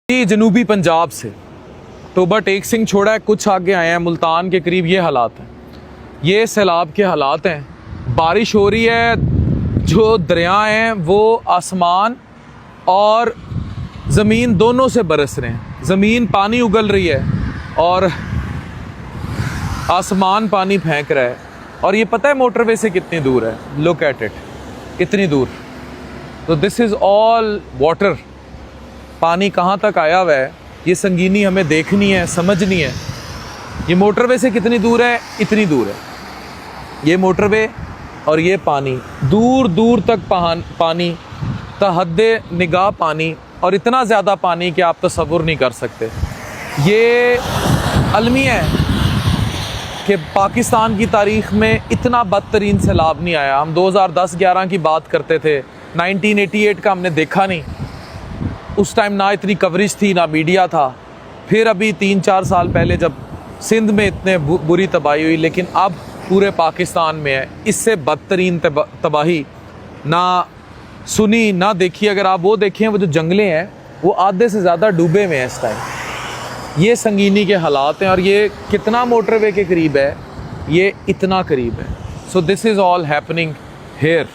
ये जनूबी पंजाब से टोबा टेक सिंह छोड़ा है, कुछ आगे आए हैं मुल्तान के करीब। ये हालात हैं, ये सैलाब के हालात हैं। बारिश हो रही है, जो दरिया हैं वो आसमान और ज़मीन दोनों से बरस रहे हैं। ज़मीन पानी उगल रही है और आसमान पानी फेंक रहा है। और ये पता है मोटरवे से कितनी दूर है? लुक एट इट, कितनी दूर। तो दिस इज़ ऑल वाटर। पानी कहाँ तक आया हुआ है, ये संगीनी हमें देखनी है, समझनी है। ये मोटरवे से कितनी दूर है? इतनी दूर है ये मोटरवे और ये पानी, दूर दूर तक पानी, तहद्दे निगाह पानी, और इतना ज़्यादा पानी कि आप तसव्वुर नहीं कर सकते। ये अलमिया है कि पाकिस्तान की तारीख़ में इतना बदतरीन सैलाब नहीं आया। हम 2010-11 की बात करते थे, 1988 का हमने देखा नहीं। उस टाइम ना इतनी कवरेज थी, ना मीडिया था। फिर अभी 3-4 साल पहले जब सिंध में इतने बुरी तबाही हुई, लेकिन अब पूरे पाकिस्तान में है। इससे बदतरीन तबाही ना सुनी ना देखी। अगर आप वो देखें, वो जो जंगलें हैं वो आधे से ज़्यादा डूबे हुए हैं इस टाइम। ये संगीनी के हालात हैं। और ये कितना मोटरवे के करीब है? ये इतना करीब है। So this is all happening here.